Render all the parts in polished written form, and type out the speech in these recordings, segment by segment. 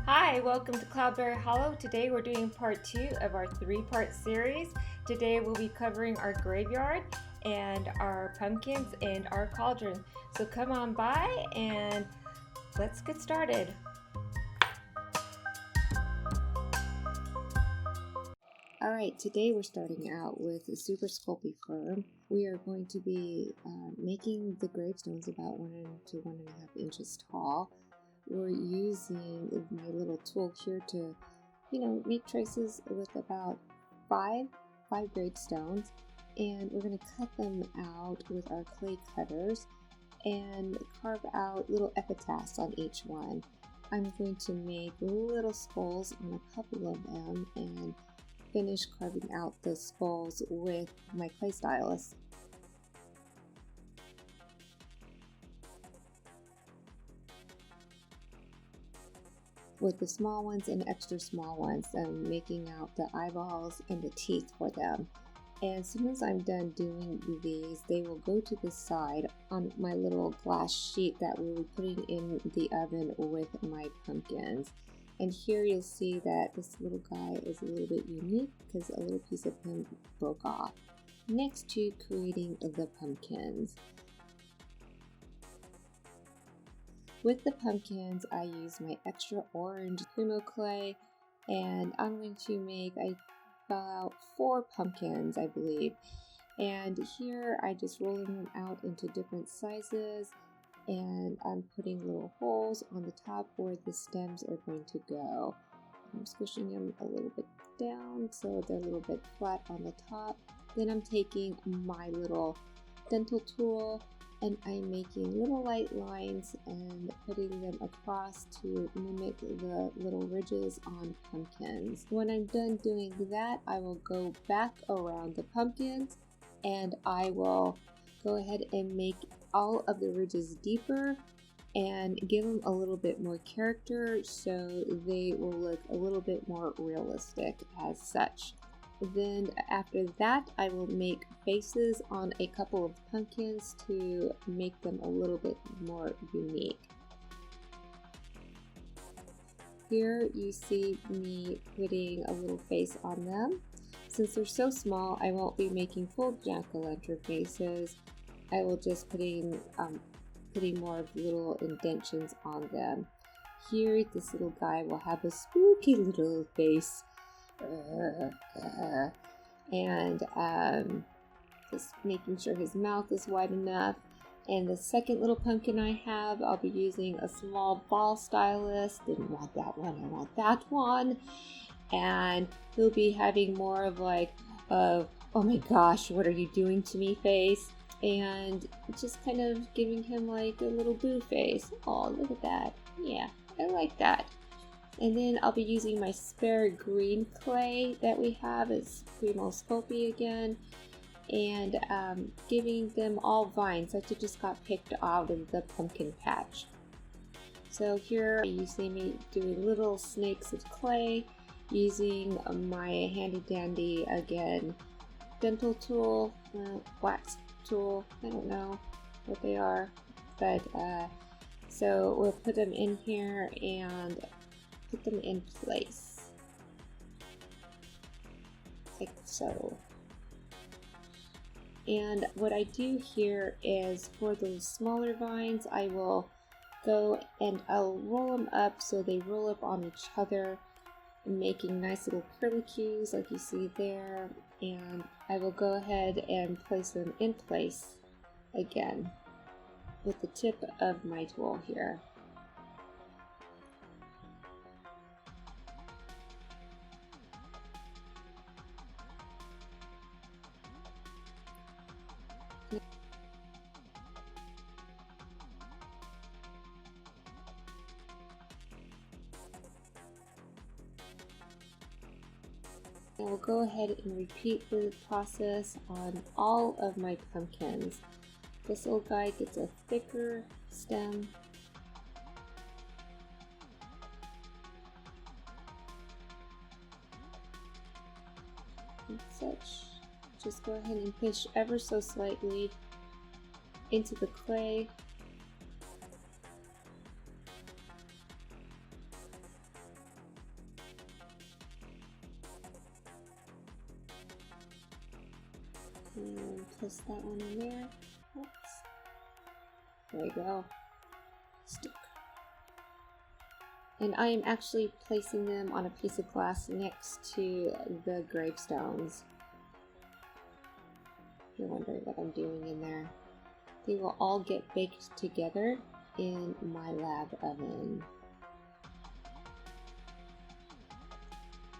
Hi, welcome to Cloudberry Hollow. Today we're doing part 2 of our 3-part series. Today we'll be covering our graveyard and our pumpkins and our cauldron. So come on by and let's get started. Alright, today we're starting out with a super Sculpey firm. We are going to be making the gravestones about 1 to 1.5 inches tall. We're using my little tool here to, make traces with about five gravestones, and we're going to cut them out with our clay cutters and carve out little epitaphs on each one. I'm going to make little skulls on a couple of them and finish carving out the skulls with my clay stylus. With the small ones and extra small ones, I'm making out the eyeballs and the teeth for them. And as soon as I'm done doing these, they will go to the side on my little glass sheet that we'll be putting in the oven with my pumpkins. And here you'll see that this little guy is a little bit unique because a little piece of him broke off. Next to creating the pumpkins. With the pumpkins, I use my extra orange primo clay, and I'm going to make about 4 pumpkins, I believe. And here I just rolling them out into different sizes, and I'm putting little holes on the top where the stems are going to go. I'm squishing them a little bit down so they're a little bit flat on the top. Then I'm taking my little dental tool and I'm making little light lines and putting them across to mimic the little ridges on pumpkins. When I'm done doing that, I will go back around the pumpkins and I will go ahead and make all of the ridges deeper and give them a little bit more character so they will look a little bit more realistic as such. Then after that, I will make faces on a couple of pumpkins to make them a little bit more unique. Here you see me putting a little face on them. Since they're so small, I won't be making full jack-o'-lantern faces. I will just putting more of little indentions on them. Here, this little guy will have a spooky little face. And just making sure his mouth is wide enough. And the second little pumpkin I have, I'll be using a small ball stylus. Didn't want that one, I want that one. And he'll be having more of like oh my gosh, what are you doing to me face, and just kind of giving him like a little boo face. Oh, look at that. Yeah, I like that. And then I'll be using my spare green clay that we have. It's Primo Sculpey again. And giving them all vines that just got picked out of the pumpkin patch. So here you see me doing little snakes of clay using my handy dandy, again, dental tool, wax tool, I don't know what they are. But so we'll put them in here and put them in place like so. And what I do here is for those smaller vines, I will go and I'll roll them up so they roll up on each other, making nice little curlicues like you see there. And I will go ahead and place them in place again with the tip of my tool here. I will go ahead and repeat the process on all of my pumpkins. This little guy gets a thicker stem. And such. Just go ahead and push ever so slightly into the clay. And place that one in there. Oops. There we go. Stick. And I am actually placing them on a piece of glass next to the gravestones. If you're wondering what I'm doing in there. They will all get baked together in my lab oven.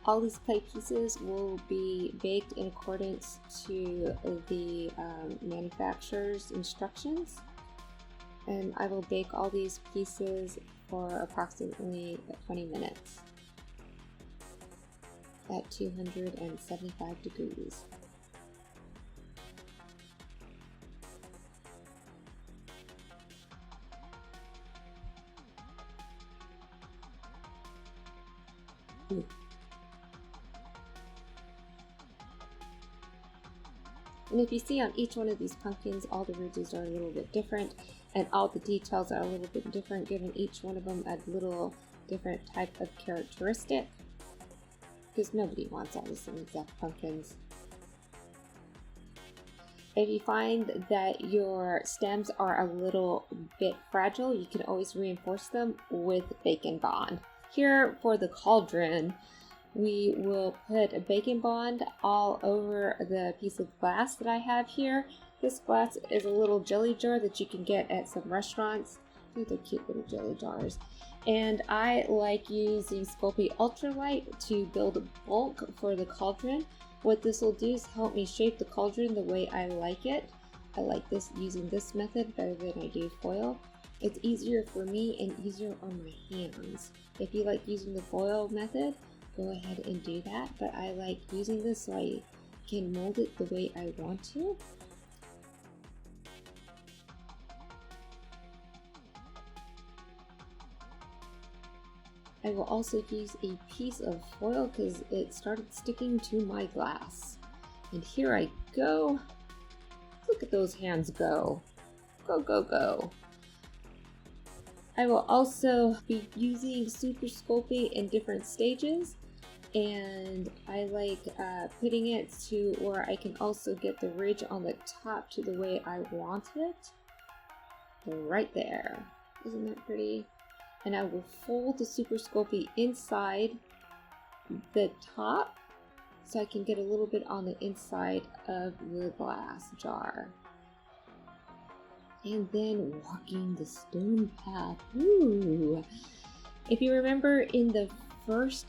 All these clay pieces will be baked in accordance to the manufacturer's instructions. And I will bake all these pieces for approximately 20 minutes at 275 degrees. Ooh. And if you see on each one of these pumpkins, all the ridges are a little bit different, and all the details are a little bit different, giving each one of them a little different type of characteristic, because nobody wants all the same exact pumpkins. If you find that your stems are a little bit fragile, you can always reinforce them with Bacon Bond. Here for the cauldron, we will put a Bacon Bond all over the piece of glass that I have here. This glass is a little jelly jar that you can get at some restaurants. I think they're cute little jelly jars. And I like using Sculpey Ultralight to build bulk for the cauldron. What this will do is help me shape the cauldron the way I like it. I like this using this method better than I do foil. It's easier for me and easier on my hands. If you like using the foil method, go ahead and do that, but I like using this so I can mold it the way I want to. I will also use a piece of foil because it started sticking to my glass. And here I go. Look at those hands go. Go, go, go. I will also be using Super Sculpey in different stages. And I like putting it to where I can also get the ridge on the top to the way I want it. Right there. Isn't that pretty? And I will fold the Super Sculpey inside the top so I can get a little bit on the inside of the glass jar. And then walking the stone path. Ooh. If you remember in the first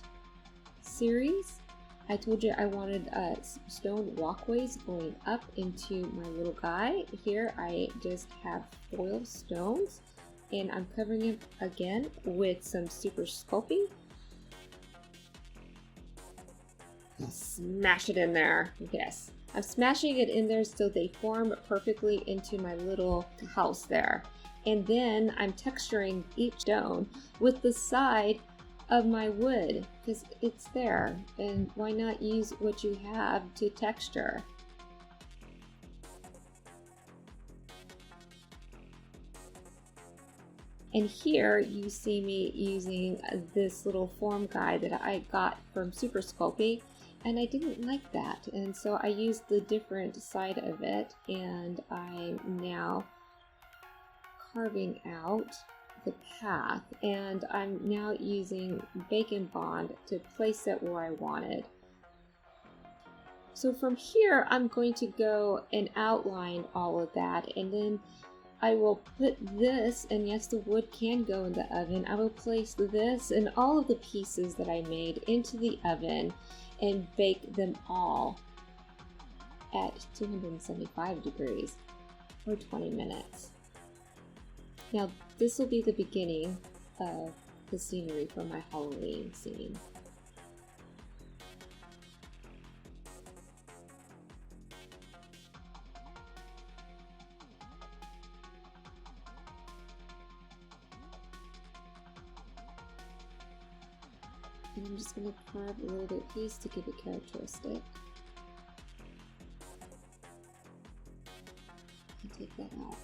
series, I told you I wanted stone walkways going up into my little guy. Here I just have foil stones, and I'm covering it again with some Super Sculpey. Smash it in there. Yes, I'm smashing it in there so they form perfectly into my little house there. And then I'm texturing each stone with the side of my wood because it's there, and why not use what you have to texture? And here you see me using this little form guide that I got from Super Sculpey, and I didn't like that, and so I used the different side of it, and I'm now carving out the path, and I'm now using Bacon Bond to place it where I wanted. So from here I'm going to go and outline all of that, and then I will put this, and yes, the wood can go in the oven. I will place this and all of the pieces that I made into the oven and bake them all at 275 degrees for 20 minutes. Now, this will be the beginning of the scenery for my Halloween scene. And I'm just going to carve a little bit piece to give it characteristic. And take that out.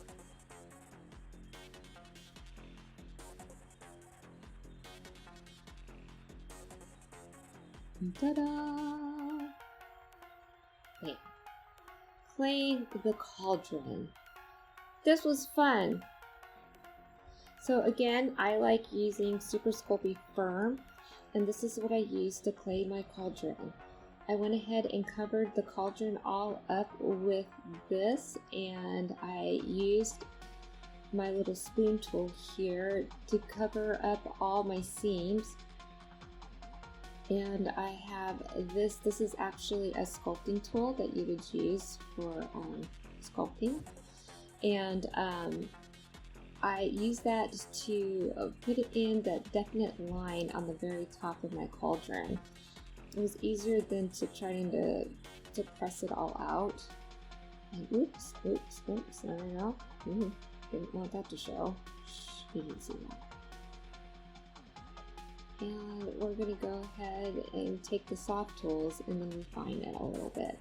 Ta-da! Bam. claying the cauldron. This was fun. So again, I like using Super Sculpey Firm, and this is what I used to clay my cauldron. I went ahead and covered the cauldron all up with this, and I used my little spoon tool here to cover up all my seams. And I have this is actually a sculpting tool that you would use for sculpting, and I use that to put it in that definite line on the very top of my cauldron. It was easier than to trying to press it all out. And oops, there we go. Didn't want that to show. You didn't see that. And we're going to go ahead and take the soft tools and then refine it a little bit.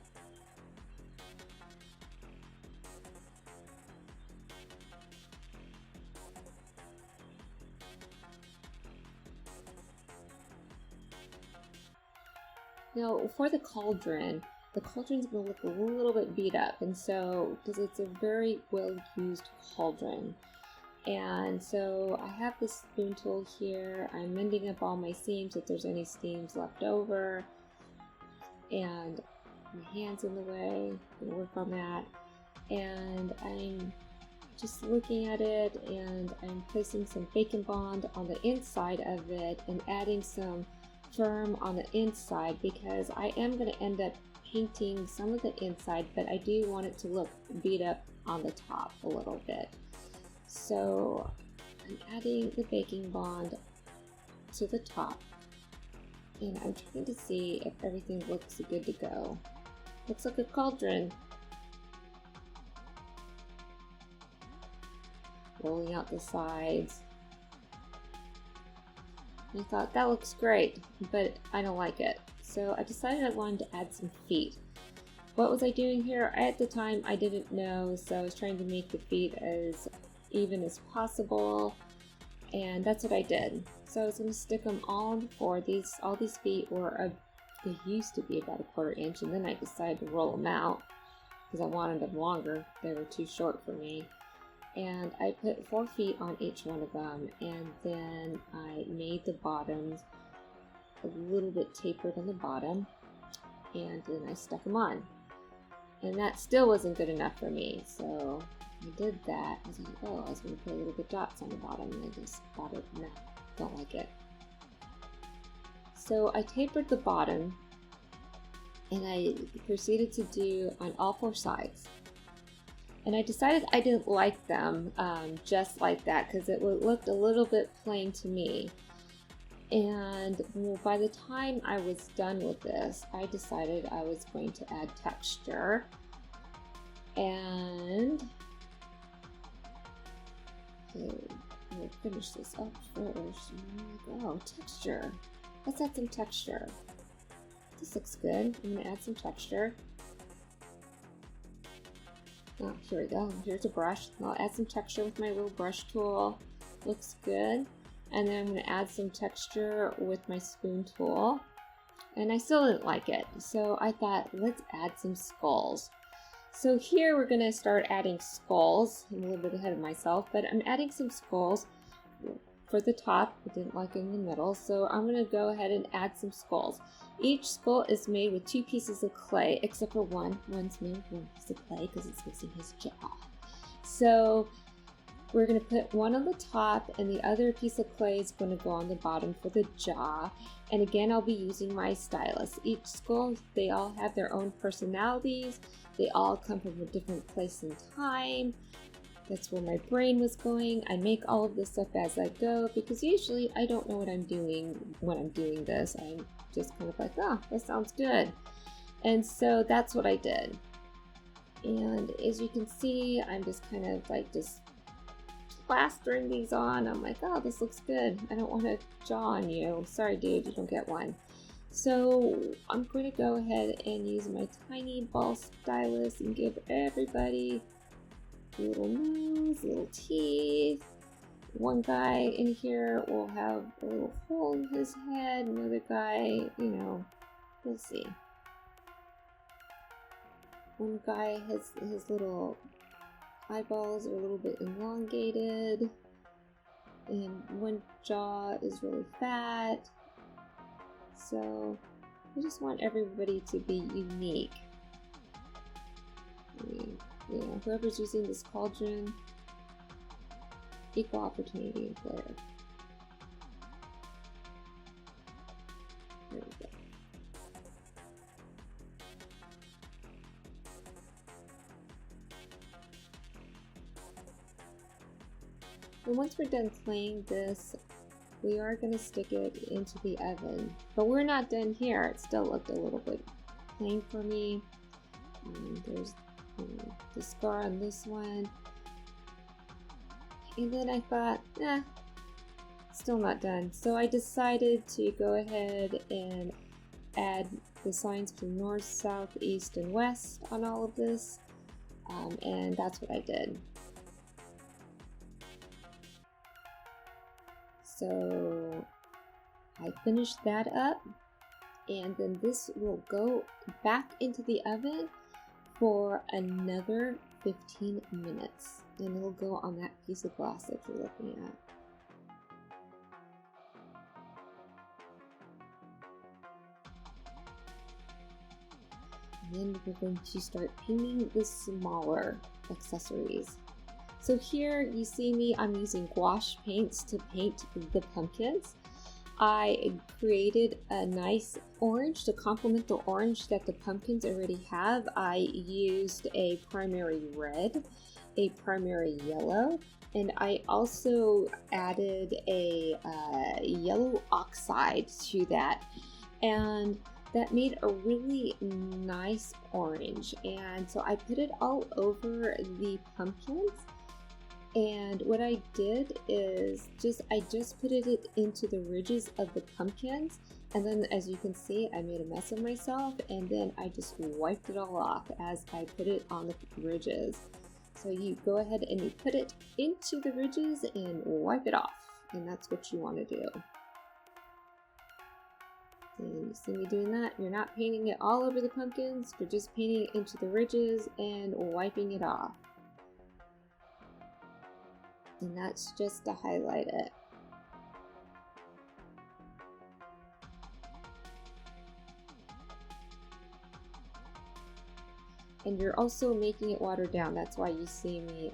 Now for the cauldron's going to look a little bit beat up, and so because it's a very well used cauldron. And so I have this spoon tool here. I'm mending up all my seams if there's any seams left over, and my hand's in the way. I'm gonna work on that, and I'm just looking at it, and I'm placing some bacon bond on the inside of it and adding some firm on the inside, because I am going to end up painting some of the inside, but I do want it to look beat up on the top a little bit. So I'm adding the baking bond to the top, and I'm trying to see if everything looks good to go. Looks like a cauldron. Rolling out the sides. I thought that looks great, but I don't like it. So I decided I wanted to add some feet. What was I doing here? At the time I didn't know, so I was trying to make the feet as even as possible, and that's what I did. So I was going to stick them all on the floor. All these feet were they used to be about a 1/4 inch, and then I decided to roll them out because I wanted them longer. They were too short for me. And I put 4 feet on each one of them, and then I made the bottoms a little bit tapered on the bottom, and then I stuck them on. And that still wasn't good enough for me, so I did that. I was like, oh, I was going to put a little bit dots on the bottom, and I just thought, no, don't like it. So I tapered the bottom, and I proceeded to do on all 4 sides. And I decided I didn't like them just like that, because it looked a little bit plain to me. And by the time I was done with this, I decided I was going to add texture. And we'll finish this up first. Oh, texture. Let's add some texture. This looks good. I'm going to add some texture. Oh, here we go. Here's a brush. I'll add some texture with my little brush tool. Looks good. And then I'm going to add some texture with my spoon tool. And I still didn't like it. So I thought, let's add some skulls. So here we're going to start adding skulls. I'm a little bit ahead of myself, but I'm adding some skulls for the top. I didn't like it in the middle, so I'm going to go ahead and add some skulls. Each skull is made with 2 pieces of clay, except for one. One's made with 1 piece of clay because it's missing his jaw. So we're going to put one on the top, and the other piece of clay is going to go on the bottom for the jaw. And again, I'll be using my stylus. Each skull, they all have their own personalities. They all come from a different place and time. That's where my brain was going. I make all of this stuff as I go, because usually I don't know what I'm doing when I'm doing this. I'm just kind of like, oh, that sounds good. And so that's what I did. And as you can see, I'm just kind of like just plastering these on. I'm like, oh, this looks good. I don't want to jaw on you. Sorry, dude, you don't get one. So I'm going to go ahead and use my tiny ball stylus and give everybody a little nose, little teeth. One guy in here will have a little hole in his head. Another guy, you know, we'll see. One guy has his little eyeballs are a little bit elongated, and one jaw is really fat. So I just want everybody to be unique. You know, whoever's using this cauldron, equal opportunity employer. There we go. And once we're done playing this, we are going to stick it into the oven. But we're not done here. It still looked a little bit plain for me. There's the scar on this one. And then I thought, still not done. So I decided to go ahead and add the signs from north, south, east, and west on all of this. And that's what I did. So I finished that up, and then this will go back into the oven for another 15 minutes, and it'll go on that piece of glass that you're looking at. And then we're going to start painting the smaller accessories. So here you see me, I'm using gouache paints to paint the pumpkins. I created a nice orange to complement the orange that the pumpkins already have. I used a primary red, a primary yellow, and I also added a yellow oxide to that. And that made a really nice orange. And so I put it all over the pumpkins. And what I did is I just put it into the ridges of the pumpkins, and then as you can see, I made a mess of myself, and then I just wiped it all off as I put it on the ridges. So you go ahead and you put it into the ridges and wipe it off, and that's what you want to do. And you see me doing that. You're not painting it all over the pumpkins, you're just painting it into the ridges and wiping it off. And that's just to highlight it. And you're also making it watered down. That's why you see me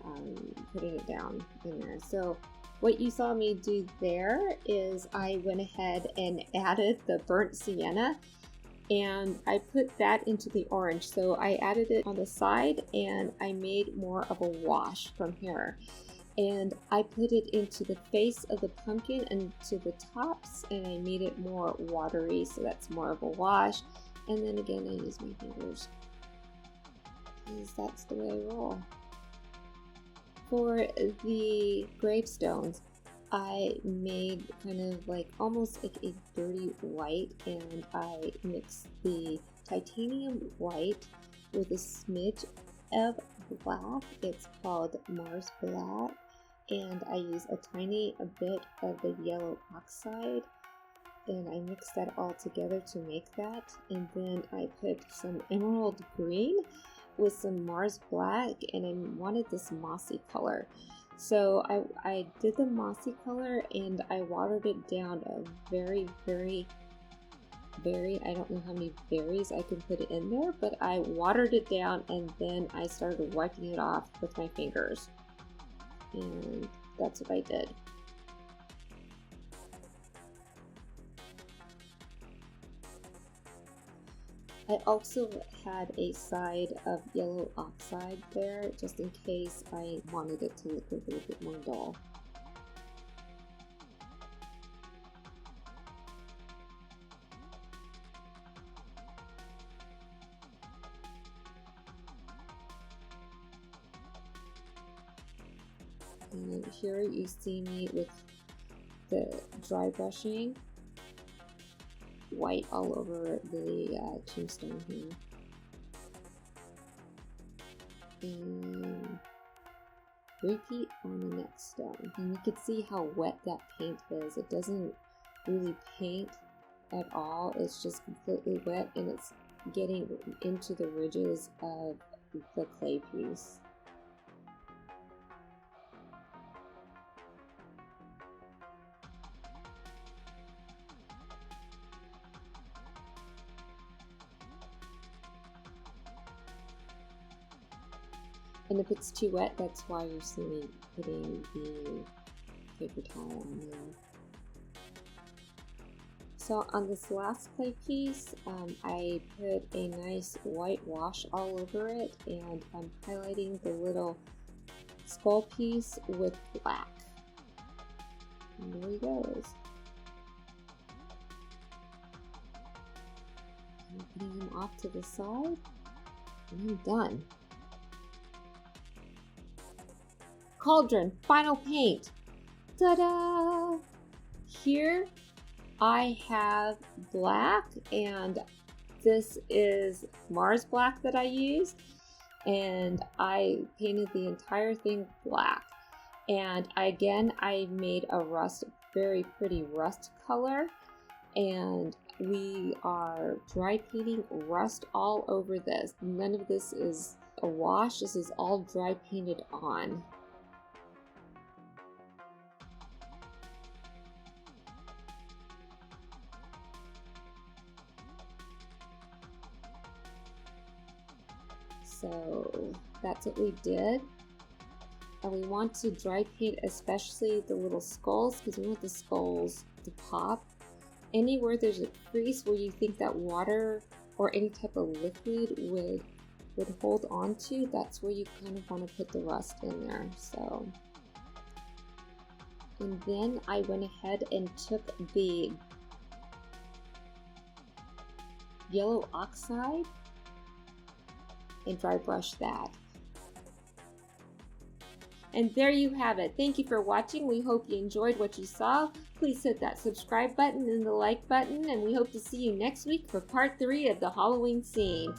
putting it down in there. So what you saw me do there is I went ahead and added the burnt sienna, and I put that into the orange. So I added it on the side, and I made more of a wash from here. And I put it into the face of the pumpkin and to the tops, and I made it more watery, so that's more of a wash. And then again, I use my fingers, because that's the way I roll. For the gravestones, I made kind of like almost like a dirty white, and I mixed the titanium white with a smidge of black. It's called Mars Black. And I use a tiny bit of the yellow oxide, and I mix that all together to make that. And then I put some emerald green with some Mars Black, and I wanted this mossy color. So I did the mossy color, and I watered it down a very, I don't know how many berries I can put in there, but I watered it down, and then I started wiping it off with my fingers. And that's what I did. I also had a side of yellow oxide there, just in case I wanted it to look a little bit more dull. And here you see me with the dry brushing white all over the tombstone here. And repeat on the next stone. And you can see how wet that paint is. It doesn't really paint at all. It's just completely wet, and it's getting into the ridges of the clay piece. And if it's too wet, that's why you're seeing me putting the paper towel on there. So on this last clay piece, I put a nice white wash all over it, and I'm highlighting the little skull piece with black. And there he goes. I'm putting him off to the side, and I'm done. Cauldron, final paint. Ta-da! Here I have black, and this is Mars black that I used, and I painted the entire thing black. And I made a rust, very pretty rust color, and we are dry painting rust all over this. None of this is a wash, this is all dry painted on. So that's what we did. And we want to dry paint especially the little skulls, because we want the skulls to pop. Anywhere there's a crease where you think that water or any type of liquid would hold on to, that's where you kind of want to put the rust in there. So, and then I went ahead and took the yellow oxide and dry brush that. And there you have it. Thank you for watching. We hope you enjoyed what you saw. Please hit that subscribe button and the like button, and we hope to see you next week for part 3 of the Halloween scene.